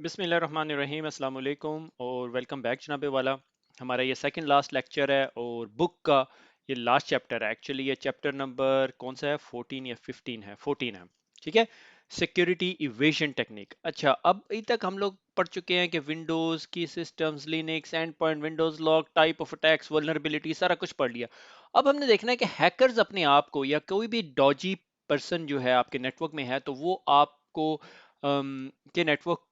बिस्मिल्लाहिर्रहमानिर्रहीम अस्सलाम वालेकुम और वेलकम बैक जनाबे वाला। हमारा ये सेकंड लास्ट लेक्चर है और बुक का ये लास्ट चैप्टर है। एक्चुअली ये चैप्टर नंबर कौन सा है, 14 या 15 है, 14 है। ठीक है, सिक्योरिटी इवेशन टेक्निक। अच्छा, अब अभी तक हम लोग पढ़ चुके हैं कि विंडोज की systems, Linux, and point, Windows log, type of attacks, vulnerability, सारा कुछ पढ़ लिया। अब हमने देखना है कि हैकर्स अपने आप को या कोई भी डॉजी पर्सन जो है आपके नेटवर्क में है तो वो आपको के नेटवर्क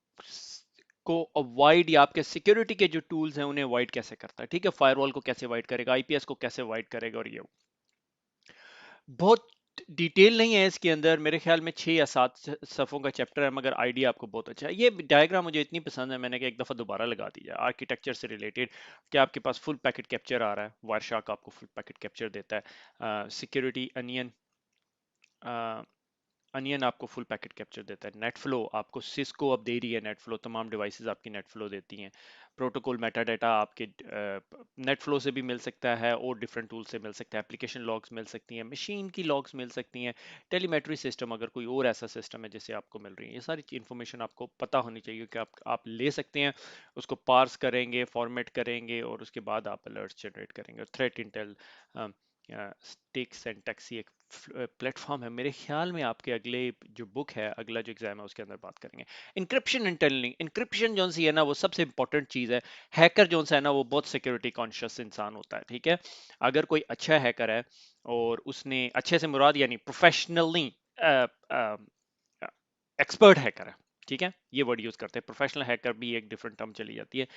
को अवॉइड या आपके सिक्योरिटी के जो टूल्स हैं उन्हें अवॉइड कैसे करता है। ठीक है, फायरवॉल को कैसे अवॉइड करेगा, आईपीएस को कैसे अवॉइड करेगा, और ये बहुत डिटेल नहीं है इसके अंदर। मेरे ख्याल में 6 या 7 सफ़ों का चैप्टर है, मगर आइडिया आपको बहुत अच्छा है। ये डायग्राम मुझे इतनी पसंद है, मैंने कहा एक दफ़ा दोबारा लगा दी जाए। आर्किटेक्चर से रिलेटेड कि आपके पास फुल पैकेट कैप्चर आ रहा है, वायरशार्क आपको फुल पैकेट कैप्चर देता है, सिक्योरिटी अनियन अनियन आपको फुल पैकेट कैप्चर देता है, नेट फ्लो आपको सिस्को अब दे रही है, नेट फ्लो तमाम डिवाइसेस आपकी नेट फ्लो देती हैं, प्रोटोकॉल मेटा डाटा आपके नेट फ्लो से भी मिल सकता है और डिफरेंट टूल से मिल सकता है, एप्लीकेशन लॉग्स मिल सकती हैं, मशीन की लॉग्स मिल सकती हैं, टेलीमेट्री सिस्टम अगर कोई और ऐसा सिस्टम है जिससे आपको मिल रही है, ये सारी इन्फॉर्मेशन आपको पता होनी चाहिए कि आप ले सकते हैं। उसको पार्स करेंगे, फॉर्मेट करेंगे और उसके बाद आप अलर्ट जनरेट करेंगे। और threat Intel sticks and taxi एक प्लेटफॉर्म है। मेरे ख्याल में आपके अगले जो बुक है, अगला जो एग्जाम है उसके अंदर बात करेंगे। इंक्रिप्शन एंड टनलिंग, इंक्रिप्शन जो सी है ना वो सबसे इंपॉर्टेंट चीज है। हैकर जो सा है ना वो बहुत सिक्योरिटी कॉन्शियस इंसान होता है। ठीक है, अगर कोई अच्छा हैकर है और उसने अच्छे से मुराद यानी प्रोफेशनली एक्सपर्ट हैकर है, ठीक है, ये वर्ड यूज करते हैं, प्रोफेशनल हैकर भी एक डिफरेंट टर्म चली जाती है।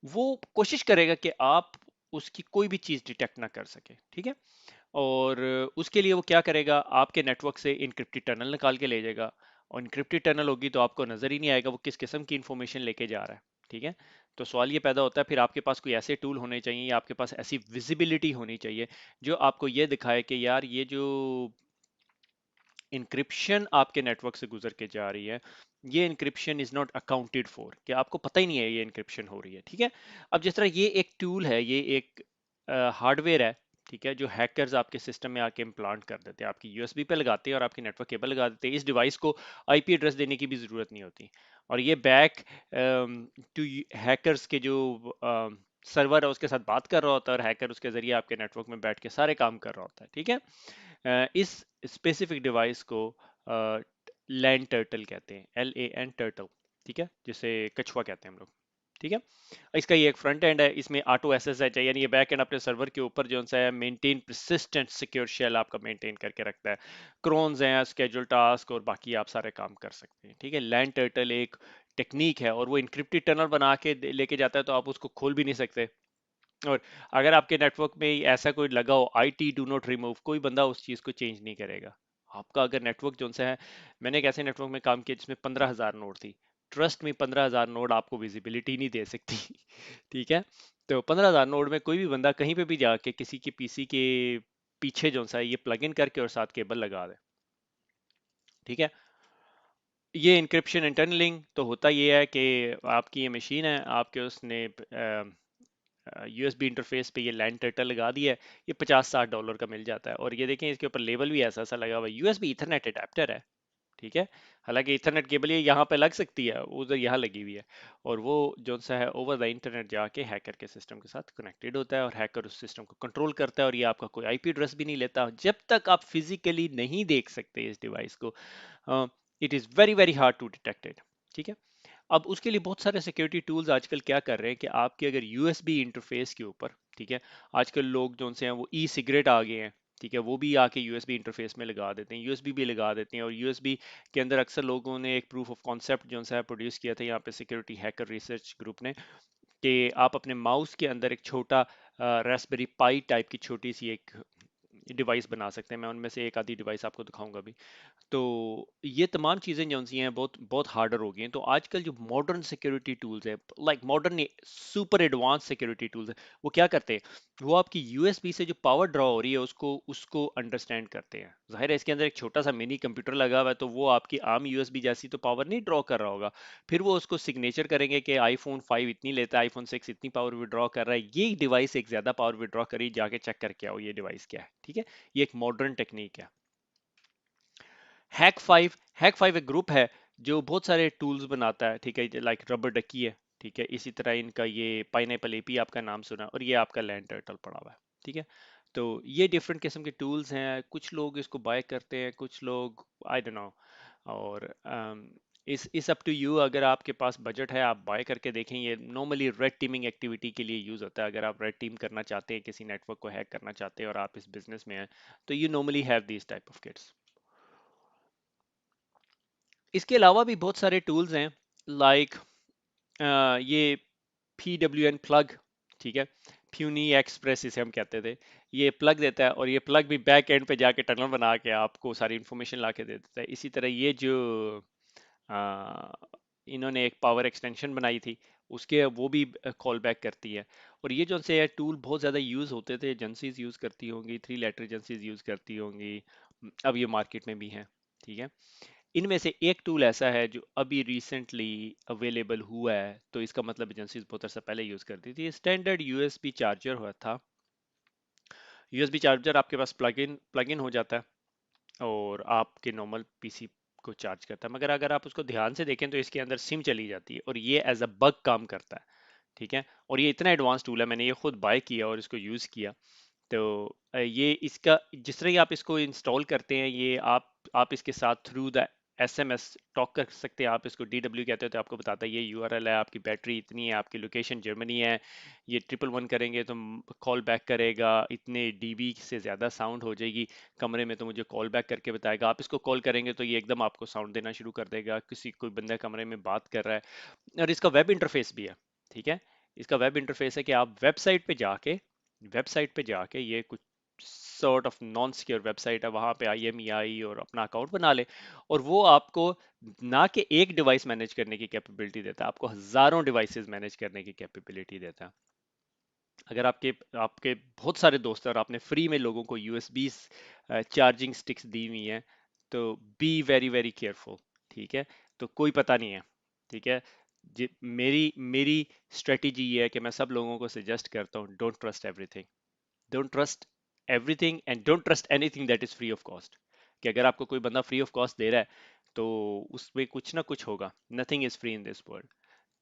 वो कोशिश करेगा कि आप उसकी कोई भी चीज डिटेक्ट ना कर सके। ठीक है, और उसके लिए वो क्या करेगा, आपके नेटवर्क से इनक्रिप्टेड टनल निकाल के ले जाएगा, और इनक्रिप्टेड टनल होगी तो आपको नजर ही नहीं आएगा वो किस किस्म की इंफॉर्मेशन लेके जा रहा है। ठीक है, तो सवाल ये पैदा होता है फिर आपके पास कोई ऐसे टूल होने चाहिए या आपके पास ऐसी विजिबिलिटी होनी चाहिए जो आपको ये दिखाए कि यार ये जो इंक्रिप्शन आपके नेटवर्क से गुजर के जा रही है, ये encryption is not accounted for, कि आपको पता ही नहीं है ये इंक्रिप्शन हो रही है। ठीक है, अब जिस तरह ये एक टूल है, ये एक हार्डवेयर है, ठीक है, जो हैकर्स आपके सिस्टम में आके इम्प्लांट कर देते हैं, आपकी यूएसबी पे लगाते हैं और आपकी नेटवर्क केबल लगा देते हैं। इस डिवाइस को आईपी एड्रेस देने की भी जरूरत नहीं होती, और ये बैक टू हैकर्स के जो सर्वर है उसके साथ बात कर रहा होता है, और हैकर उसके जरिए आपके नेटवर्क में बैठ के सारे काम कर रहा होता है। ठीक है, इस स्पेसिफिक डिवाइस को लैंड टर्टल कहते हैं, LAN टर्टल। ठीक है, जिसे कछुआ कहते हैं हम लोग। ठीक है, इसका ये एक फ्रंट एंड है, इसमें ऑटो SSH है, यानी ये बैक एंड अपने सर्वर के ऊपर जो सा है मेंटेन परसिस्टेंट सिक्योर शेल आपका मेंटेन करके रखता है। क्रोन्स हैं, स्केड्यूल टास्क और बाकी आप सारे काम कर सकते हैं। ठीक है, लैंड टर्टल एक टेक्निक है और वो इंक्रिप्टेड टनल बना के लेके जाता है, तो आप उसको खोल भी नहीं सकते। और अगर आपके नेटवर्क में ऐसा कोई लगा हो, IT डू नॉट रिमूव, कोई बंदा उस चीज को चेंज नहीं करेगा। आपका अगर नेटवर्क जो सा है, मैंने एक ऐसे नेटवर्क में काम किया जिसमें 15,000 नोड थी। ट्रस्ट में 15,000 नोड आपको विजिबिलिटी नहीं दे सकती। ठीक है, तो 15,000 नोड में कोई भी बंदा कहीं पे भी जाके किसी की पीसी के पीछे जो सा है ये प्लग इन करके और साथ केबल लगा दे। ठीक है, ये इंक्रिप्शन इंटरनलिंग तो होता ये है कि आपकी ये मशीन है, आपके उसने USB इंटरफेस पे ये लैंड टर्टल लगा दिया है, ये $50-60 का मिल जाता है। और ये देखें इसके ऊपर लेबल भी ऐसा ऐसा लगा हुआ है, USB ईथरनेट अडेप्टर है। ठीक है, हालांकि ईथरनेट केबल ये यहाँ पे लग सकती है, उधर यहाँ लगी हुई है, और वो जो सा है ओवर द इंटरनेट जाके हैकर के सिस्टम के साथ कनेक्टेड होता है, और हैकर उस सिस्टम को कंट्रोल करता है, और ये आपका कोई IP एड्रेस भी नहीं लेता जब तक आप फिजिकली नहीं देख सकते इस डिवाइस को। It is very very hard to detect it. ठीक है, अब उसके लिए बहुत सारे सिक्योरिटी टूल्स आजकल क्या कर रहे हैं कि आपके अगर USB इंटरफेस के ऊपर, ठीक है, आजकल लोग जो से हैं वो E सिगरेट आ गए हैं, ठीक है, वो भी आके USB इंटरफेस में लगा देते हैं, USB भी लगा देते हैं, और USB के अंदर अक्सर लोगों ने एक प्रूफ ऑफ कॉन्सेप्ट जो है प्रोड्यूस किया था यहाँ पे सिक्योरिटी हैकर रिसर्च ग्रुप ने, कि आप अपने माउस के अंदर एक छोटा रास्पबेरी पाई टाइप की छोटी सी एक डिवाइस बना सकते हैं। मैं उनमें से एक आधी डिवाइस आपको दिखाऊंगा भी। तो ये तमाम चीज़ें जो सी हैं बहुत बहुत हार्डर हो गई हैं। तो आजकल जो मॉडर्न सिक्योरिटी टूल्स है, like modern super advance security tools है, वो क्या करते हैं, वो आपकी USB से जो पावर ड्रॉ हो रही है उसको उसको अंडरस्टैंड करते हैं। जाहिर है इसके अंदर एक छोटा सा मिनी कंप्यूटर लगा हुआ है, तो वो आपकी आम USB जैसी तो पावर नहीं ड्रॉ कर रहा होगा। फिर वो उसको सिग्नेचर करेंगे कि iPhone 5 इतनी लेता है, iPhone 6 इतनी पावर विड्रॉ कर रहा है, ये डिवाइस एक ज्यादा पावर विड्रॉ करी, जाके चेक करके आओ ये डिवाइस क्या है। ठीक है, ये एक मॉडर्न टेक्निक है। हैक फाइव एक ग्रुप है जो बहुत सारे टूल्स बनाता है, ठीक है, लाइक रबर डकी है, ठीक है, इसी तरह इनका ये पाइनएप्पल एपी आपका नाम सुना, और ये आपका लैंड टर्टल पड़ा हुआ है, ठीक है। तो ये डिफरेंट किस्म के टूल्स हैं, कुछ लोग इसको बाय करते हैं, कुछ लोग आई डोंट नो। और इस अप टू यू, अगर आपके पास बजट है आप बाय करके देखें। ये नॉर्मली रेड टीमिंग एक्टिविटी के लिए यूज होता है। अगर आप रेड टीम करना चाहते हैं, किसी नेटवर्क को हैक करना चाहते हैं और आप इस बिजनेस में हैं, तो you normally have this type of kits. इसके अलावा भी बहुत सारे टूल्स हैं, लाइक ये PWN प्लग, ठीक है, फ्यूनी एक्सप्रेस इसे हम कहते थे। ये प्लग देता है, और ये प्लग भी बैक एंड पे जाके टनल बना के आपको सारी इंफॉर्मेशन ला के दे देता है। इसी तरह ये जो आ, इन्होंने एक पावर एक्सटेंशन बनाई थी, उसके वो भी कॉल बैक करती है। और ये जो से टूल बहुत ज़्यादा यूज़ होते थे, एजेंसीज यूज़ करती होंगी, 3 लेटर एजेंसीज यूज़ करती होंगी, अब ये मार्केट में भी हैं, ठीक है। इनमें से एक टूल ऐसा है जो अभी रिसेंटली अवेलेबल हुआ है, तो इसका मतलब एजेंसीज बहुत अर्सा पहले यूज़ करती थी। स्टैंडर्ड यूएसबी चार्जर हुआ था। यूएसबी चार्जर आपके पास प्लग इन हो जाता है और आपके नॉर्मल पीसी को चार्ज करता है, मगर अगर आप उसको ध्यान से देखें तो इसके अंदर सिम चली जाती है, और ये एज अ बग काम करता है, ठीक है। और ये इतना एडवांस टूल है, मैंने ये खुद बाय किया और इसको यूज़ किया। तो ये इसका जिस तरह ही आप इसको इंस्टॉल करते हैं, ये आप इसके साथ थ्रू द SMS टॉक कर सकते हैं। आप इसको DW कहते हैं, तो आपको बताता है ये URL है, आपकी बैटरी इतनी है, आपकी लोकेशन जर्मनी है, ये 111 करेंगे तो कॉल बैक करेगा, इतने DB से ज़्यादा साउंड हो जाएगी कमरे में, तो मुझे कॉल बैक करके बताएगा। आप इसको कॉल करेंगे तो ये एकदम आपको साउंड देना शुरू कर देगा, किसी कोई बंदा कमरे में बात कर रहा है। और इसका वेब इंटरफेस भी है, ठीक है। इसका वेब इंटरफेस है कि आप वेबसाइट पे जाके ये कुछ sort of non secure website है, वहां पे IMEI और अपना अकाउंट बना ले, और वो आपको ना कि एक डिवाइस मैनेज करने की कैपेबिलिटी देता है, आपको हजारों डिवाइसेस मैनेज करने की कैपेबिलिटी देता है। अगर आपके आपके बहुत सारे दोस्त हैं और आपने फ्री में लोगों को USB चार्जिंग स्टिक्स दी हुई हैं, तो बी वेरी वेरी केयरफुल, ठीक है। तो कोई पता नहीं है, ठीक है। मेरी मेरी स्ट्रेटेजी ये है कि मैं सब लोगों को सजेस्ट करता हूँ, don't trust everything, don't trust everything and don't trust anything that is free of cost. कि अगर आपको कोई बंदा फ्री ऑफ कॉस्ट दे रहा है, तो उसमें कुछ ना कुछ होगा। Nothing is free in this world.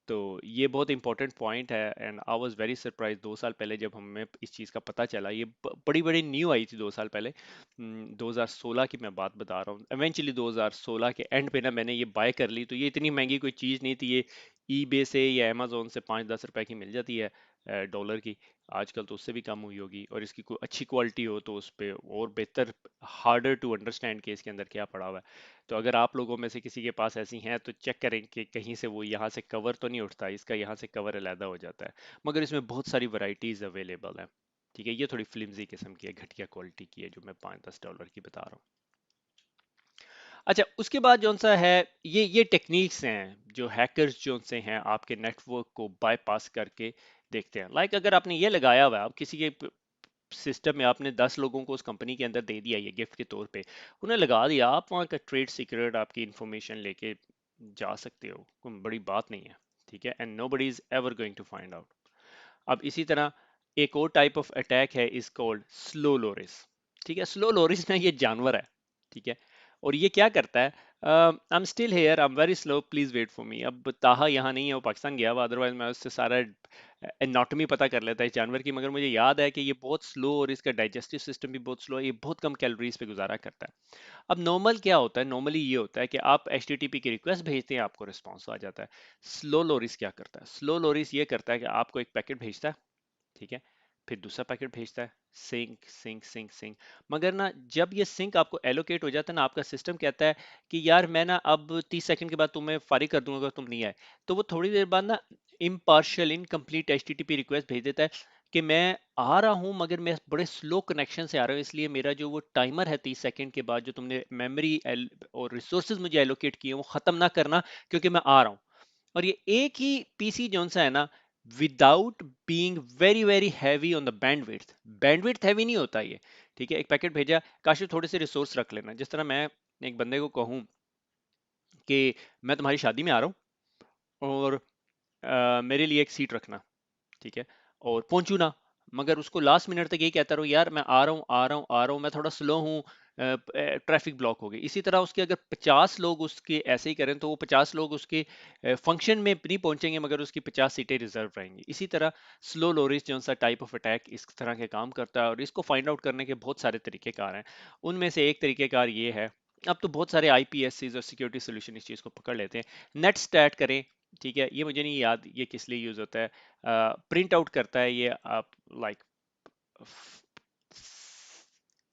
तो ये बहुत इंपॉर्टेंट पॉइंट है, and I was very surprise 2 साल पहले जब हमें इस चीज़ का पता चला। ये बड़ी बड़ी न्यू आई थी 2 साल पहले। 2016 की मैं बात बता रहा हूँ। इवेंचुअली 2016 के एंड पे ना मैंने ये बाय कर ली। तो ये इतनी महंगी कोई चीज़ नहीं थी, ये ईबे से या अमेजोन से 5-10 रुपए की मिल जाती है, डॉलर की। आजकल तो उससे भी कम हुई होगी, और इसकी कोई अच्छी क्वालिटी हो तो उस पर और बेहतर, हार्डर टू अंडरस्टैंड कि इसके अंदर क्या पड़ा हुआ है। तो अगर आप लोगों में से किसी के पास ऐसी हैं, तो चेक करें कि कहीं से वो यहाँ से कवर तो नहीं उठता, इसका यहाँ से कवर अलहदा हो जाता है। मगर इसमें बहुत सारी वैरायटीज अवेलेबल है, ठीक है। ये थोड़ी फ्लिमजी किस्म की है, घटिया क्वालिटी की है, जो मैं 5-10 डॉलर की बता रहा हूँ। अच्छा, उसके बाद जो सा है, ये टेक्निक्स हैं जो हैकर्स जो से हैं आपके नेटवर्क को बाईपास करके देखते हैं। लाइक अगर आपने ये लगाया हुआ है, आप किसी के सिस्टम में आपने 10 लोगों को उस कंपनी के अंदर दे दिया ये गिफ्ट के तौर पे, उन्हें लगा दिया, आप वहाँ का ट्रेड सीक्रेट आपकी इंफॉर्मेशन लेके जा सकते हो, कोई बड़ी बात नहीं है, ठीक है। And nobody is ever going to find out. अब इसी तरह एक और टाइप ऑफ अटैक है, इज कॉल्ड स्लो लोरिस, ठीक है। स्लो लोरिस ना ये जानवर है, ठीक है। और ये क्या करता है, I am still here, I am very slow, please wait for me. अब ताहा यहाँ नहीं है, वो पाकिस्तान गया हुआ, अदरवाइज मैं उससे सारा एनाटॉमी पता कर लेता है इस जानवर की। मगर मुझे याद है कि ये बहुत स्लो, और इसका डाइजेस्टिव सिस्टम भी बहुत स्लो है, ये बहुत कम कैलोरीज पे गुजारा करता है। अब नॉर्मल क्या होता है, नॉर्मली ये होता है कि आप HTTP की रिक्वेस्ट भेजते हैं, आपको रिस्पॉन्स आ जाता है। स्लो लोरिस क्या करता है, स्लो लोरिस ये करता है कि आपको एक पैकेट भेजता है, ठीक है, फिर दूसरा पैकेट भेजता है, सिंक सिंक सिंक सिंक। मगर ना जब ये सिंक आपको एलोकेट हो जाता है ना, आपका सिस्टम कहता है कि यार मैं ना अब 30 सेकंड के बाद तुम्हें फारिग कर दूंगा अगर तुम नहीं आए। तो वो थोड़ी देर बाद ना इम्पार्शियल इनकम्प्लीट HTTP रिक्वेस्ट भेज देता है कि मैं आ रहा हूँ, मगर मैं बड़े स्लो कनेक्शन से आ रहा हूँ, इसलिए मेरा जो वो टाइमर है 30 सेकंड के बाद जो तुमने मेमोरी और रिसोर्सेज मुझे एलोकेट किए वो खत्म ना करना, क्योंकि मैं आ रहा हूँ। और ये एक ही पीसी जोन सा है ना, without being very very heavy on the bandwidth, bandwidth heavy नहीं होता ये, ठीक है। एक पैकेट भेजा, काश थोड़े से रिसोर्स रख लेना। जिस तरह मैं एक बंदे को कहूँ कि मैं तुम्हारी शादी में आ रहा हूँ, और मेरे लिए एक सीट रखना, ठीक है, और पहुंचू ना, मगर उसको लास्ट मिनट तक यही कहता रहूँ, यार मैं आ रहा हूँ आ रहा हूँ आ रहा हूँ, मैं थोड़ा स्लो हूँ, ट्रैफिक ब्लॉक हो गई। इसी तरह उसके अगर 50 लोग उसके ऐसे ही करें तो वो 50 लोग उसके फंक्शन में नहीं पहुंचेंगे, मगर उसकी 50 सीटें रिजर्व रहेंगी। इसी तरह स्लो लोरिस जो सा टाइप ऑफ अटैक इस तरह के काम करता है, और इसको फाइंड आउट करने के बहुत सारे तरीकेकार हैं। उनमें से एक तरीकेकार ये है, अब तो बहुत सारे आईपीएससीज और सिक्योरिटी सोल्यूशन इस चीज़ को पकड़ लेते हैं। नेट स्टैट करें, ठीक है, ये मुझे नहीं याद ये किस लिए यूज होता है। प्रिंट आउट करता है ये, आप लाइक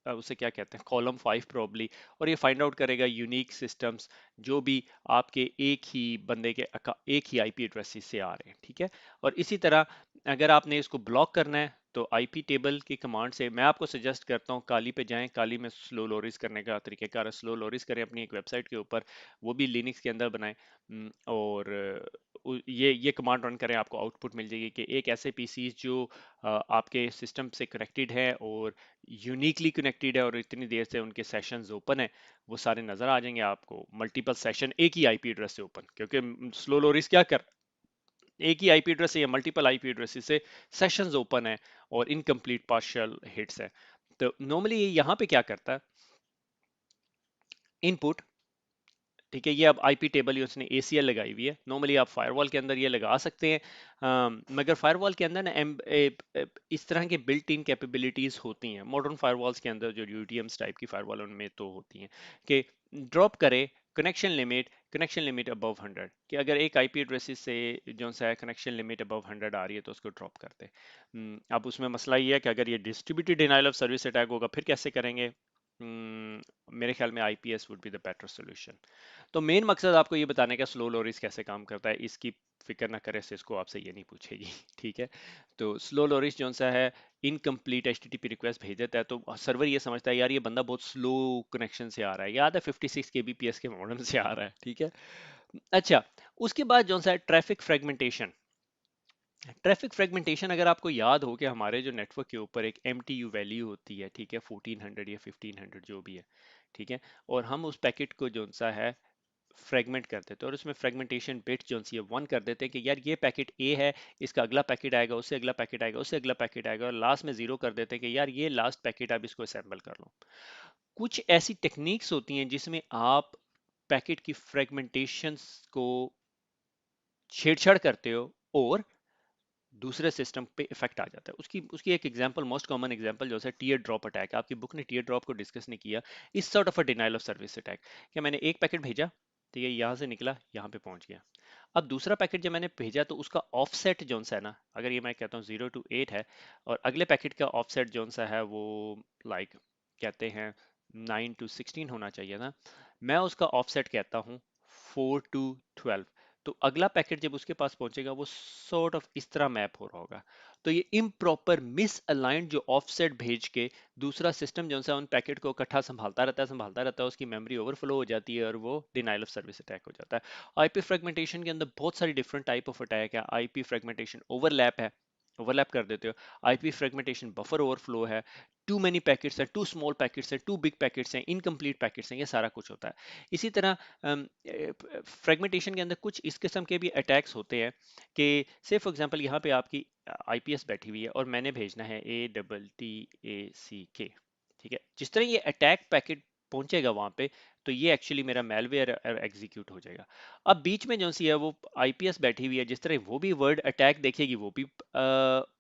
उसे क्या कहते हैं, कॉलम 5 प्रॉब्ली, और ये फाइंड आउट करेगा यूनिक सिस्टम्स जो भी आपके एक ही बंदे के एक ही आईपी एड्रेस से आ रहे हैं, ठीक है। और इसी तरह अगर आपने इसको ब्लॉक करना है तो आईपी टेबल की कमांड से, मैं आपको सजेस्ट करता हूँ काली पे जाएं। काली में स्लो लोरिस करने का तरीकेकार है, स्लो लोरिस करें अपनी एक वेबसाइट के ऊपर, वो भी लिनक्स के अंदर बनाएं। और ये कमांड रन करें, आपको आउटपुट मिल जाएगी कि एक ऐसे पीसी जो आपके सिस्टम से कनेक्टेड है और यूनिकली कनेक्टेड है और इतनी देर से उनके सेशंस ओपन है, वो सारे नजर आ जाएंगे आपको। मल्टीपल सेशन एक ही आईपी एड्रेस से ओपन, क्योंकि स्लो लोरिस क्या कर, एक ही आईपी एड्रेस से या मल्टीपल आईपी एड्रेस से सेशंस ओपन है और इनकम्प्लीट पार्शियल हिट्स है। तो नॉर्मली ये यहाँ पे क्या करता है, इनपुट, ठीक है, ये अब आईपी टेबल ही उसने एसीएल लगाई हुई है। नॉर्मली आप फायरवॉल के अंदर ये लगा सकते हैं, मगर फायरवॉल के अंदर ना इस तरह के बिल्ट इन कैपेबिलिटीज होती हैं मॉडर्न फायरवॉल्स के अंदर, जो यूटीएम्स टाइप की फायरवॉल उनमें तो होती हैं कि ड्रॉप करे कनेक्शन लिमिट अबव 100, कि अगर एक आईपी एड्रेस से जो सा है कनेक्शन लिमिट अबव 100 आ रही है तो उसको ड्रॉप कर दे। अब उसमें मसला ये है कि अगर ये distributed denial of service attack होगा फिर कैसे करेंगे। मेरे ख्याल में IPS would be the better solution. तो मेन मकसद आपको ये बताने का स्लो लोरिस कैसे काम करता है, इसकी फिक्र ना करे, सिस्को आपसे ये नहीं पूछेगी ठीक है। तो स्लो लोरिस जो सा है, इनकम्प्लीट एचटीटीपी रिक्वेस्ट भेज देता है तो सर्वर ये समझता है यार ये बंदा बहुत स्लो कनेक्शन से आ रहा है, याद है 56 केबीपीएस के मॉडम से आ रहा है, ठीक है। अच्छा, उसके बाद जो सा है ट्रैफिक फ्रेगमेंटेशन। ट्रैफिक फ्रेगमेंटेशन अगर आपको याद हो कि हमारे जो नेटवर्क के ऊपर एक एमटीयू वैल्यू होती है, ठीक है, 1400 या 1500 जो भी है, ठीक है, और हम उस पैकेट को जो सा है फ्रेगमेंट कर देते हैं, और उसमें फ्रेगमेंटेशन बिट जो सी है 1 कर देते हैं कि यार ये पैकेट ए है, इसका अगला पैकेट आएगा, उससे अगला पैकेट आएगा, उससे अगला पैकेट आएगा, और लास्ट में 0 कर देते हैं कि यार ये लास्ट पैकेट, आप इसको असेंबल कर लो। कुछ ऐसी टेक्निक्स होती हैं जिसमें आप पैकेट की फ्रेगमेंटेशन को छेड़छाड़ करते हो और दूसरे सिस्टम पे इफेक्ट आ जाता है। उसकी उसकी एक एग्जांपल, मोस्ट कॉमन एग्जांपल जो है टीयर ड्रॉप अटैक, आपकी बुक ने टीयर ड्रॉप को डिस्कस नहीं किया, इस sort of a denial of service attack. क्या मैंने एक पैकेट भेजा, ठीक है, यहाँ से निकला यहाँ पे पहुंच गया, अब दूसरा पैकेट जब मैंने भेजा तो उसका ऑफसेट जोन सा है ना, अगर ये मैं कहता हूँ 0 to 8 है, और अगले पैकेट का ऑफसेट जोन सा है वो लाइक कहते हैं 9 to 16 होना चाहिए ना, मैं उसका ऑफसेट कहता हूँ 4 to 12। तो अगला पैकेट जब उसके पास पहुंचेगा वो सॉर्ट ऑफ इस तरह मैप हो रहा होगा। तो ये इम्प्रॉपर मिस अलाइंड जो ऑफसेट भेज के दूसरा सिस्टम जो है उन पैकेट को इकट्ठा संभालता रहता है, उसकी मेमोरी ओवरफ्लो हो जाती है और वो डिनाइल ऑफ सर्विस अटैक हो जाता है। आईपी फ्रेगमेंटेशन के अंदर बहुत सारी डिफरेंट टाइप ऑफ अटैक है। आईपी फ्रेगमेंटेशन ओवरलैप है, ओवरलैप कर देते हो। आईपी फ्रेगमेंटेशन बफर ओवरफ्लो है, टू मेनी पैकेट्स है, टू स्मॉल पैकेट्स है, टू बिग पैकेट्स हैं, इनकम्प्लीट पैकेट्स हैं, ये सारा कुछ होता है। इसी तरह फ्रेगमेंटेशन के अंदर कुछ इस किस्म के भी अटैक्स होते हैं कि से फॉर एग्जांपल यहाँ पे आपकी आईपीएस बैठी हुई है और मैंने भेजना है ATTACK, ठीक है, जिस तरह ये अटैक पैकेट पहुंचेगा वहां पे तो ये एक्चुअली मेरा मेलवेयर एग्जीक्यूट हो जाएगा। अब बीच में जो सी है वो आईपीएस बैठी हुई है, जिस तरह वो भी वर्ड अटैक देखेगी वो भी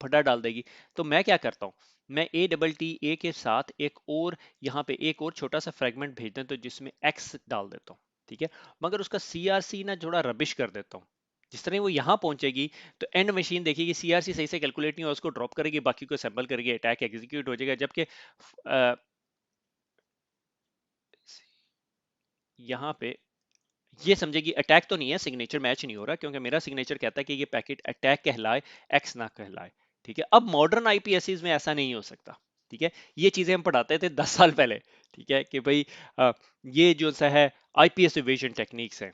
फटा डाल देगी। तो मैं क्या करता हूँ, मैं ATTA के साथ एक और यहाँ पे एक और छोटा सा फ्रेगमेंट भेज दें तो जिसमें एक्स डाल देता हूँ, ठीक है, मगर उसका सीआरसी ना थोड़ा रबिश कर देता हूँ। जिस तरह वो यहाँ पहुंचेगी तो एंड मशीन देखिए सीआरसी सही से कैलकुलेट नहीं हुआ, उसको ड्रॉप करेगी, बाकी को असेंबल करेगी, अटैक एग्जीक्यूट हो जाएगा। जबकि यहाँ पे ये समझे कि अटैक तो नहीं है, सिग्नेचर मैच नहीं हो रहा, क्योंकि मेरा सिग्नेचर कहता है कि ये पैकेट अटैक कहलाए, एक्स ना कहलाए, ठीक है। अब मॉडर्न आईपीएससीज में ऐसा नहीं हो सकता, ठीक है, ये चीजें हम पढ़ाते थे 10 साल पहले, ठीक है, कि भाई ये जो सा है आईपीएस इवेजन टेक्निक्स है।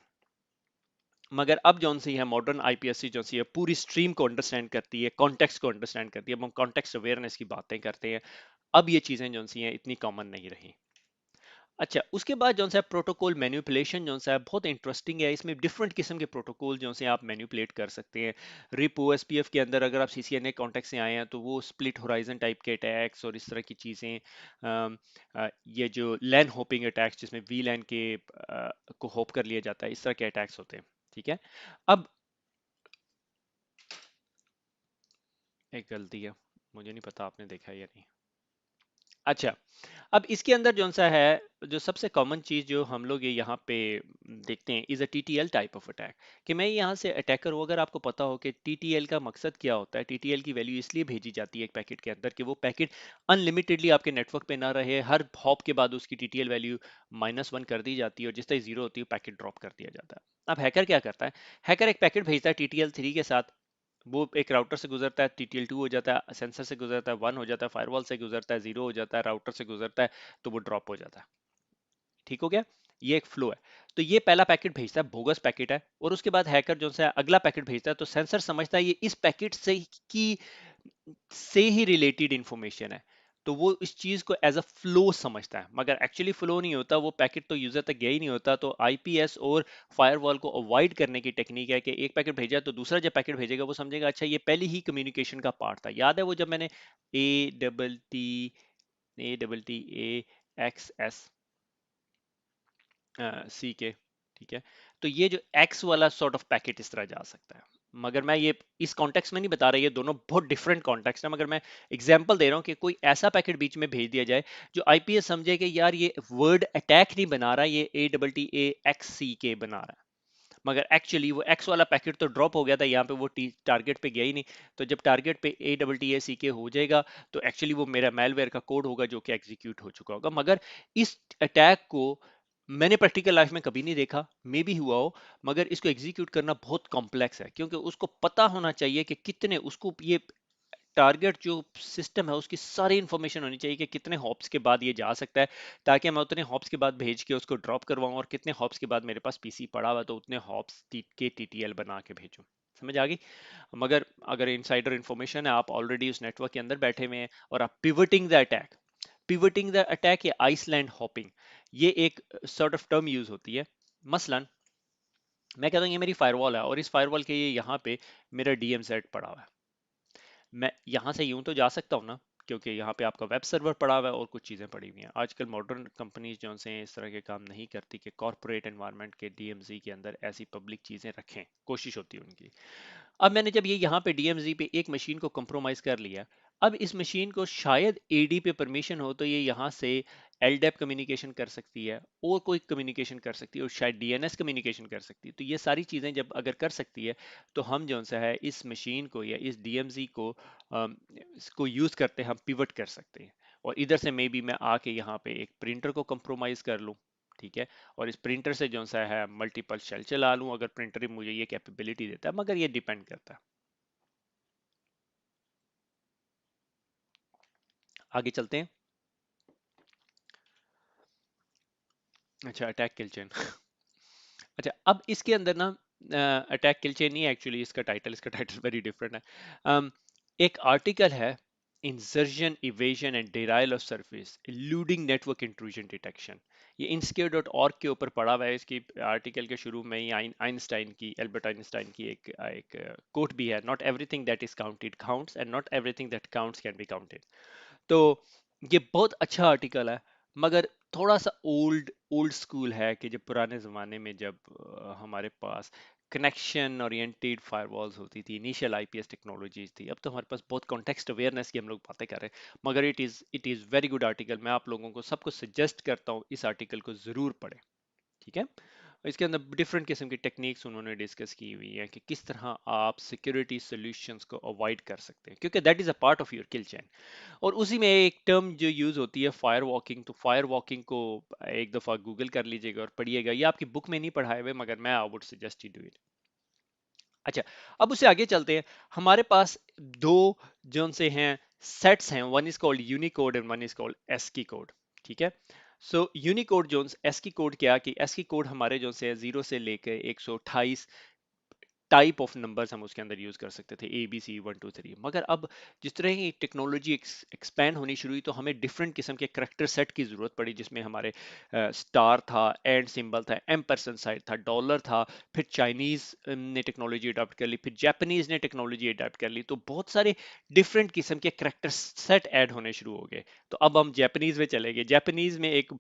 मगर अब जौन सी है मॉडर्न आईपीएससी जो सी है पूरी स्ट्रीम को अंडरस्टैंड करती है, कॉन्टेक्स्ट को अंडरस्टैंड करती है, हम कॉन्टेक्स्ट अवेयरनेस की बातें करते हैं। अब ये चीजें जो सी हैं इतनी कॉमन नहीं रही। अच्छा, उसके बाद जो सा प्रोटोकॉल मैनिपुलेशन जो सा है बहुत इंटरेस्टिंग है। इसमें डिफरेंट किस्म के प्रोटोकॉल जो से आप मैनिपुलेट कर सकते हैं। रिप ओएसपीएफ के अंदर अगर आप सीसीएनए कॉन्टेक्ट से आए हैं तो वो स्प्लिट होराइजन टाइप के अटैक्स और इस तरह की चीज़ें, ये जो लैन होपिंग अटैक्स जिसमें वी लैन के को होप कर लिया जाता है, इस तरह के अटैक्स होते हैं। ठीक है, अब एक गलती है, मुझे नहीं पता आपने देखा है या नहीं। अच्छा, अब इसके अंदर जो सा है, जो सबसे कॉमन चीज जो हम लोग ये यहाँ पे देखते हैं is a TTL type of attack. कि मैं यहाँ से अटैकर हूँ, अगर आपको पता हो कि टीटीएल का मकसद क्या होता है, टीटीएल की वैल्यू इसलिए भेजी जाती है एक पैकेट के अंदर कि वो पैकेट अनलिमिटेडली आपके नेटवर्क पे ना रहे, हर हॉप के बाद उसकी टीटीएल वैल्यू -1 कर दी जाती है और जिस तरह जीरो होती है पैकेट ड्रॉप कर दिया जाता है। अब हैकर क्या करता है, हैकर एक पैकेट भेजता है टीटीएल 3 के साथ, वो एक राउटर से गुजरता है, टीटीएल 2 हो जाता है, सेंसर से गुजरता है 1 हो जाता है, फायरवॉल से गुजरता है 0 हो जाता है, राउटर से गुजरता है तो वो ड्रॉप हो जाता है। ठीक हो गया, ये एक फ्लो है। तो ये पहला पैकेट भेजता है, बोगस पैकेट है, और उसके बाद हैकर जो है अगला पैकेट भेजता है, तो सेंसर समझता है ये इस पैकेट से ही रिलेटेड इंफॉर्मेशन है, तो वो इस चीज को एज अ फ्लो समझता है, मगर एक्चुअली फ्लो नहीं होता, वो पैकेट तो यूजर तक गया ही नहीं होता। तो आईपीएस और फायरवॉल को अवॉइड करने की टेक्निक है कि एक पैकेट भेजा तो दूसरा जब पैकेट भेजेगा वो समझेगा अच्छा ये पहले ही कम्युनिकेशन का पार्ट था। याद है वो जब मैंने ATT ATT A XS सी के, ठीक है, तो ये जो एक्स वाला सॉर्ट ऑफ पैकेट इस तरह जा सकता है। मगर मैं ये इस कॉन्टेक्स्ट में नहीं बता रहा, ये दोनों बहुत डिफरेंट कॉन्टेक्स्ट है, मगर मैं एग्जांपल दे रहा हूँ कि कोई ऐसा पैकेट बीच में भेज दिया जाए जो आईपीएस समझे कि यार ये वर्ड अटैक नहीं बना रहा, ये ATTAXCK बना रहा है, मगर एक्चुअली वो एक्स वाला पैकेट तो ड्रॉप हो गया था, यहाँ पे वो टारगेट पे गया ही नहीं। तो जब टारगेट पे ATTACK हो जाएगा तो एक्चुअली वो मेरा मेलवेयर का कोड होगा जो कि एग्जीक्यूट हो चुका होगा। मगर इस अटैक को मैंने प्रैक्टिकल लाइफ में कभी नहीं देखा, मे भी हुआ हो, मगर इसको एग्जीक्यूट करना बहुत कॉम्प्लेक्स है, क्योंकि उसको पता होना चाहिए कि कितने उसको ये टारगेट जो सिस्टम है उसकी सारी इंफॉर्मेशन होनी चाहिए कि कितने हॉप्स के बाद ये जा सकता है, ताकि मैं उतने हॉप्स के बाद भेज के उसको ड्रॉप करवाऊं, और कितने हॉप्स के बाद मेरे पास पीसी पड़ा हुआ तो उतने हॉप्स के टीटीएल बना के भेजूं। समझ आ गई। मगर अगर इनसाइडर इंफॉर्मेशन है, आप ऑलरेडी उस नेटवर्क के अंदर बैठे हुए हैं और आप पिवटिंग द अटैक या आइसलैंड हॉपिंग, ये एक सॉर्ट ऑफ टर्म यूज होती है। मसलन मैं कहता हूँ ये मेरी फायरवॉल है और इस फायरवॉल के ये यहाँ पे मेरा डीएम सेट पड़ा हुआ है, मैं यहाँ से यूं तो जा सकता हूँ ना, क्योंकि यहाँ पे आपका वेब सर्वर पड़ा हुआ है और कुछ चीज़ें पड़ी हुई हैं। आजकल मॉडर्न कंपनीज जो से इस तरह के काम नहीं करती कि कॉर्पोरेट एनवायरनमेंट के डीएमजी के अंदर ऐसी पब्लिक चीज़ें रखें, कोशिश होती है उनकी। अब मैंने जब ये यहाँ पे डीएमजी पे एक मशीन को कंप्रोमाइज कर लिया, अब इस मशीन को शायद एडी पे परमिशन हो तो ये यहाँ से एलडेप कम्युनिकेशन कर सकती है और कोई कम्युनिकेशन कर सकती है और शायद डीएनएस कम्युनिकेशन कर सकती है। तो ये सारी चीज़ें जब अगर कर सकती है तो हम जो सा है इस मशीन को या इस डीएमजी को इसको यूज़ करते हम पिवट कर सकते हैं, और इधर से मे बी मैं आके यहाँ पे एक प्रिंटर को कंप्रोमाइज कर लूँ। ठीक है, और इस प्रिंटर से जो सा है मल्टीपल शेल चला लूँ, अगर प्रिंटर ही मुझे ये कैपेबिलिटी देता है, मगर ये डिपेंड करता है। आगे चलते हैं। अच्छा, अटैक किल चेन अच्छा, अब इसके अंदर ना अटैक किल चेन नहीं है एक्चुअली, इसका टाइटल वेरी डिफरेंट है। एक आर्टिकल है, insertion evasion and denial of service eluding network intrusion detection. ये insecure.org के ऊपर पढ़ा हुआ है। इसकी आर्टिकल के शुरू में ही आइंस्टाइन की, एल्बर्ट आइंस्टाइन की एक कोट भी है, not everything that is counted counts and not everything that counts can be counted. तो ये बहुत अच्छा आर्टिकल है, मगर थोड़ा सा ओल्ड ओल्ड स्कूल है कि जब पुराने ज़माने में जब हमारे पास कनेक्शन ओरिएंटेड फायरवॉल्स होती थी, इनिशियल आईपीएस टेक्नोलॉजीज थी। अब तो हमारे पास बहुत कॉन्टेक्स्ट अवेयरनेस की हम लोग बातें कर रहे हैं, मगर it is very good article. मैं आप लोगों को सबको सजेस्ट करता हूँ इस आर्टिकल को ज़रूर पढ़ें। ठीक है, इसके अंदर डिफरेंट किस्म की टेक्निक्स उन्होंने डिस्कस की हुई है कि किस तरह आप सिक्योरिटी सॉल्यूशंस को अवॉइड कर सकते हैं, क्योंकि that is a part of your kill chain. और उसी में एक टर्म जो यूज होती है फायर वॉकिंग, तो फायर वॉकिंग को एक दफा गूगल कर लीजिएगा और पढ़िएगा, ये आपकी बुक में नहीं पढ़ाए हुए, मगर मैं I would suggest you do it. अच्छा, अब उससे आगे चलते हैं। हमारे पास दो जोन से हैं सेट्स हैं, one is called Unicode and one is called ASCII code. ठीक है, सो यूनिकोड जोन्स, एस्की कोड क्या कि एस्की कोड हमारे जो से 0 से लेकर 128 टाइप ऑफ नंबर्स हम उसके अंदर यूज कर सकते थे, ABC 1 2 3। मगर अब जिस तरह ही टेक्नोलॉजी एक्सपैंड होनी शुरू हुई तो हमें डिफरेंट किस्म के करेक्टर सेट की जरूरत पड़ी, जिसमें हमारे स्टार था, एंड सिंबल था, एम्परसन साइन था, डॉलर था, फिर चाइनीज ने टेक्नोलॉजी अडॉप्ट कर ली, फिर जापानीज ने टेक्नोलॉजी अडॉप्ट कर ली, तो बहुत सारे डिफरेंट किस्म के करेक्टर सेट ऐड होने शुरू हो गए। तो अब हम जापानीज में चले गए। जापानीज में एक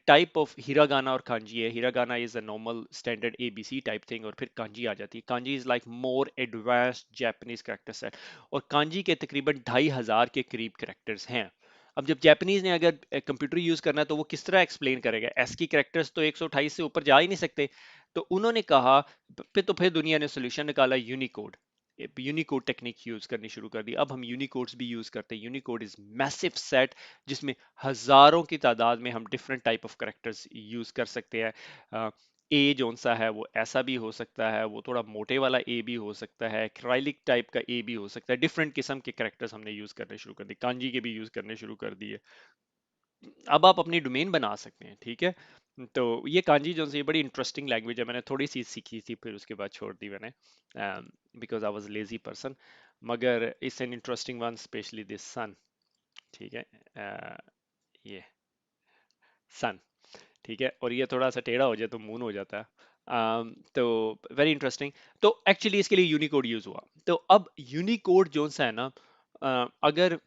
टाइप ऑफ हिरागाना और कांजी है। Hiragana is a normal standard ABC type thing, और फिर कांजी आ जाती है। Kanji is like more advanced Japanese character set, और कांजी के तकरीबन 2500 के करीब करेक्टर्स हैं। अब जब जापानीज ने अगर कंप्यूटर यूज करना है तो वो किस तरह एक्सप्लेन करेगा? एस्की करेक्टर्स तो 128 से ऊपर जा ही नहीं सकते। तो उन्होंने कहा, फिर दुनिया ने सोल्यूशन निकाला, यूनिकोड। यूनिकोड टेक्निक यूज करनी शुरू कर दी। अब हम यूनिकोड्स भी यूज करते हैं। यूनिकोड इज मैसिव सेट, जिसमें हजारों की तादाद में हम different type of characters use कर सकते हैं। ए जोन सा है वो ऐसा भी हो सकता है, वो थोड़ा मोटे वाला ए भी हो सकता है, क्राइलिक टाइप का ए भी हो सकता है। डिफरेंट किस्म के करेक्टर्स हमने यूज करने शुरू कर दिए, कांजी के भी यूज करने शुरू कर दिए। अब आप अपनी डोमेन बना सकते हैं, ठीक है। तो ये कांजी जो है बड़ी इंटरेस्टिंग लैंग्वेज है। मैंने थोड़ी सी सीखी थी, फिर उसके बाद छोड़ दी मैंने, because I was lazy person. मगर it's an interesting one, specially this sun, ठीक है। ये सन, ठीक है, और ये थोड़ा सा टेढ़ा हो जाए तो मून हो जाता है। तो वेरी इंटरेस्टिंग। तो एक्चुअली इसके लिए यूनिकोड यूज हुआ। तो अब यूनिकोड जो सा है ना, अगर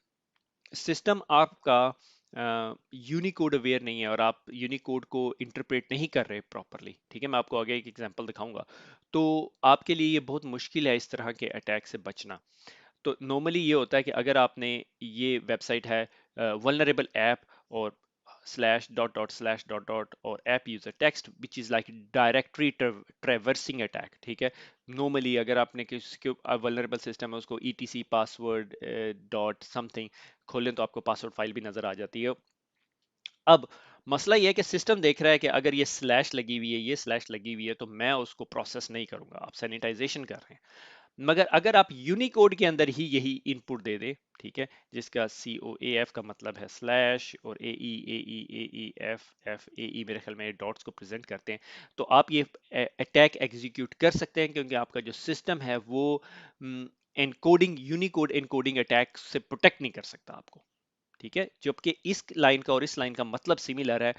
सिस्टम आपका यूनिकोड अवेयर नहीं है और आप यूनिकोड को इंटरप्रेट नहीं कर रहे प्रॉपरली, ठीक है, मैं आपको आगे एक एग्जांपल दिखाऊंगा, तो आपके लिए ये बहुत मुश्किल है इस तरह के अटैक से बचना। तो नॉर्मली ये होता है कि अगर आपने, ये वेबसाइट है वल्नरेबल ऐप और slash dot dot slash dot dot और app user text which is like directory traversing attack, ठीक है। नॉर्मली अगर आपने किसी वल्नरेबल सिस्टम है उसको ETC पासवर्ड डॉट समथिंग खोलें तो आपको पासवर्ड फाइल भी नजर आ जाती है। अब मसला यह है कि सिस्टम देख रहा है कि अगर ये स्लैश लगी हुई है, ये स्लैश लगी हुई है, तो मैं उसको प्रोसेस नहीं करूंगा। आप सैनिटाइजेशन कर रहे हैं। मगर अगर आप यूनिकोड के अंदर ही यही इनपुट दे दे, ठीक है, जिसका COAF का मतलब है स्लैश, और AE मेरे ख्याल में डॉट्स को प्रेजेंट करते हैं, तो आप ये अटैक एग्जीक्यूट कर सकते हैं, क्योंकि आपका जो सिस्टम है वो एनकोडिंग, यूनिकोड एनकोडिंग अटैक से प्रोटेक्ट नहीं कर सकता आपको, ठीक है। जबकि इस लाइन का और इस लाइन का मतलब सिमिलर है,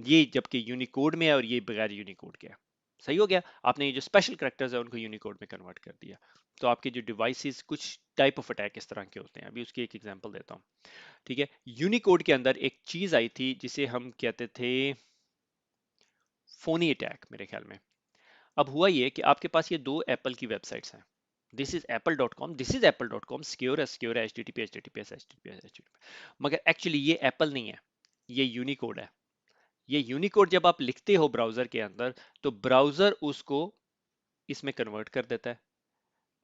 ये जबकि यूनिकोड में है और ये बगैर यूनिकोड के है। सही हो गया, आपने ये जो स्पेशल करेक्टर्स है उनको यूनिकोड में कन्वर्ट कर दिया। तो आपके जो डिवाइसेस, कुछ टाइप ऑफ अटैक इस तरह के होते हैं। अभी उसकी एक एग्जांपल देता हूँ, ठीक है। यूनिकोड के अंदर एक चीज आई थी जिसे हम कहते थे फोनी अटैक, मेरे ख्याल में। अब हुआ ये कि आपके पास ये दो एप्पल की वेबसाइट्स हैं, this is apple.com, this is apple.com, secure है, HTTPS, मगर एक्चुअली ये एप्पल नहीं है, ये यूनिकोड है। ये यूनिकोड जब आप लिखते हो ब्राउजर के अंदर, तो ब्राउजर उसको इसमें कन्वर्ट कर देता है,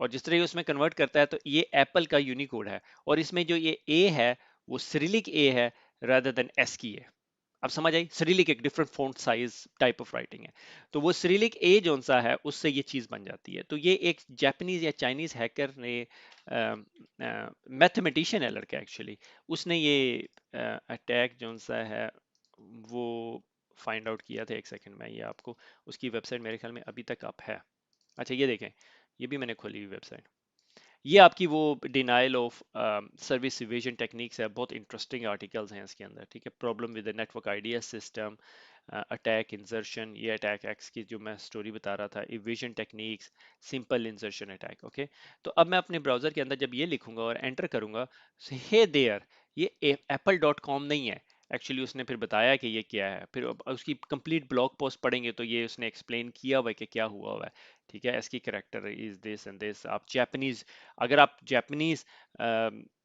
और जिस तरह ये उसमें कन्वर्ट करता है तो ये एप्पल का यूनिकोड है, और इसमें जो ये ए है वो सिरिलिक ए है रादर देन एस की है। अब समझ आई, सिरिलिक एक different font size type of writing है, तो वो सिरिलिक ए जोन सा है उससे ये चीज बन जाती है। तो ये एक जापानीज या चाइनीज हैकर ने, मैथमेटिशियन है लड़का एक्चुअली, उसने ये अटैक जोन सा है वो फाइंड आउट किया था। एक सेकंड में ये आपको उसकी वेबसाइट मेरे ख्याल में अभी तक अप है। अच्छा ये देखें, ये भी मैंने खोली हुई वेबसाइट। ये आपकी वो denial of service evasion techniques है, बहुत इंटरेस्टिंग आर्टिकल्स हैं इसके अंदर, ठीक है। Problem with the network IDs system, attack insertion, ये अटैक एक्स की जो मैं स्टोरी बता रहा था, evasion techniques, simple insertion attack, okay. तो अब मैं अपने ब्राउजर के अंदर जब ये लिखूंगा और एंटर करूंगा, हे देयर, ये apple.com नहीं है। एक्चुअली उसने फिर बताया कि ये क्या है, फिर अब उसकी कंप्लीट ब्लॉग पोस्ट पढ़ेंगे तो ये उसने एक्सप्लेन किया हुआ है कि क्या हुआ हुआ है, ठीक है। इसकी character is this and this. आप जापानीज, अगर आप जापानीज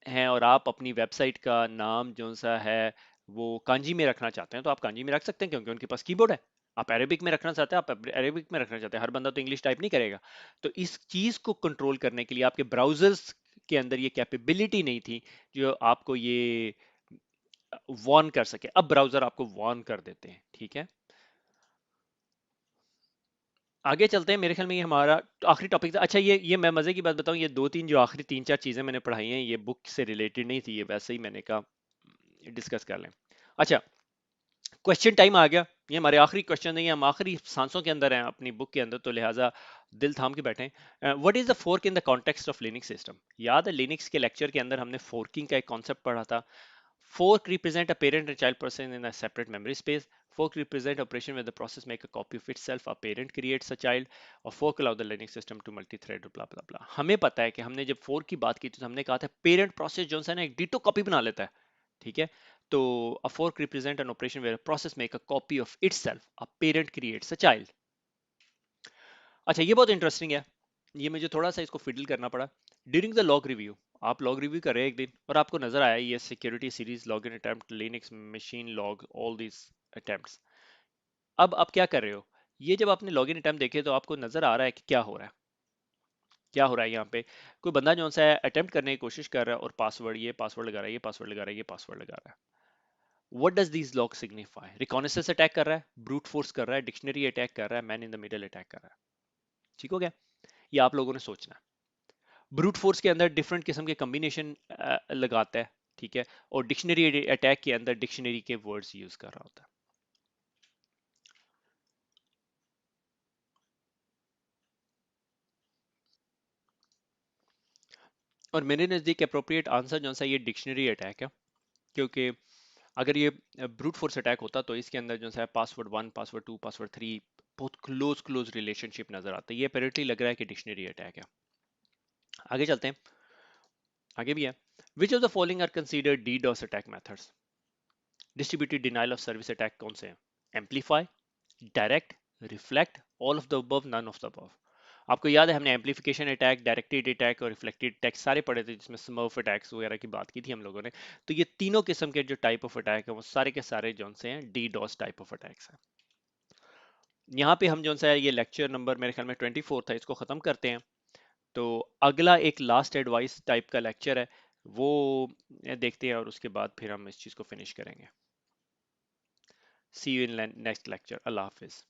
हैं और आप अपनी वेबसाइट का नाम जो सा है वो कांजी में रखना चाहते हैं तो आप कांजी में रख सकते हैं, क्योंकि उनके पास कीबोर्ड है। आप अरेबिक में रखना चाहते हैं, आप अरेबिक में रखना चाहते हैं, हर बंदा तो इंग्लिश टाइप नहीं करेगा। तो इस चीज को कंट्रोल करने के लिए आपके ब्राउजर्स के अंदर ये कैपेबिलिटी नहीं थी जो आपको ये वार्न कर सके। अब ब्राउजर आपको वार्न कर देते हैं, ठीक है। आगे चलते हैं, मेरे ख्याल में ये हमारा आखिरी टॉपिक था। अच्छा ये मैं मजे की बात बताऊं, ये दो तीन जो आखिरी तीन चार चीजें मैंने पढ़ाई हैं ये बुक से रिलेटेड नहीं थी, ये वैसे ही मैंने कहा डिस्कस कर लें। अच्छा, क्वेश्चन टाइम आ गया। ये हमारे आखिरी क्वेश्चन है, ये हम आखिरी सांसों के अंदर हैं अपनी बुक के अंदर, तो लिहाजा दिल थाम के बैठे हैं। What is the fork in the context of Linux system? याद है लिनक्स के लेक्चर के अंदर हमने फोर्किंग का एक कॉन्सेप्ट पढ़ा था। Fork represent a parent and child person in a separate memory space. Fork represent operation where the process make a copy of itself. A parent creates a child. और fork allow the Linux system to multi-thread blah blah blah. हमें पता है कि हमने जब fork की बात की तो हमने कहा था parent process जो है ना एक ditto copy बना लेता है, ठीक है? तो a fork represent an operation where a process make a copy of itself. A parent creates a child. अच्छा ये बहुत इंटरेस्टिंग है, ये मुझे थोड़ा सा इसको फिडल करना पड़ा। ड्यूरिंग द लॉग रिव्यू, आप लॉग रिव्यू कर रहे हैं एक दिन और आपको नजर आया ये security series log in attempt Linux machine log all this attempts. अब आप क्या कर रहे हो, ये जब आपने लॉग इन अटेम्प्ट देखे तो आपको नजर आ रहा है कि क्या हो रहा है, क्या हो रहा है यहाँ पे। कोई बंदा जो सा है अटेम्प्ट करने की कोशिश कर रहा है और पासवर्ड, ये पासवर्ड लगा रहा है, ये पासवर्ड लगा रहा है, ये पासवर्ड लगा रहा है। What does these log signify? Reconnaissance attack कर रहा है, ब्रूट फोर्स कर रहा है, डिक्शनरी अटैक कर रहा है, man in the middle attack कर रहा है। ठीक हो गया? ये आप लोगों ने सोचना है। ब्रूट फोर्स के अंदर डिफरेंट किस्म के कॉम्बिनेशन लगाता है, ठीक है, और डिक्शनरी अटैक के अंदर डिक्शनरी के वर्ड्स यूज कर रहा होता है। और मेरे नज़दीक अप्रोप्रिएट आंसर जो सा ये डिक्शनरी अटैक है, क्योंकि अगर ये ब्रूट फोर्स अटैक होता तो इसके अंदर जो सा पासवर्ड 1 पासवर्ड 2 पासवर्ड 3 बहुत क्लोज क्लोज रिलेशनशिप नजर आता है। ये अपेरेंटली लग रहा है कि डिक्शनरी अटैक है। आगे चलते हैं, आगे भी है। Which of the following are considered DDoS attack methods? Distributed denial of service attack कौन से हैं? Amplify, direct, reflect, all of the above, none of the above. आपको याद है हमने एम्पलीफिकेशन अटैक, डायरेक्टेड अटैक और रिफ्लेक्टेड अटैक सारे पढ़े थे, जिसमें स्मर्फ अटैक्स वगैरह की बात की थी हम लोगों ने। तो ये तीनों किस्म के जो टाइप ऑफ अटैक है वो सारे के सारे जो से हैं डीडॉस टाइप ऑफ अटैक्स हैं। यहाँ पे हम जो सा है ये लेक्चर नंबर मेरे ख्याल में 24 था, इसको खत्म करते हैं। तो अगला एक लास्ट एडवाइस टाइप का लेक्चर है, वो देखते हैं और उसके बाद फिर हम इस चीज़ को फिनिश करेंगे। सी यू इन नेक्स्ट लेक्चर। अल्लाह हाफिज़।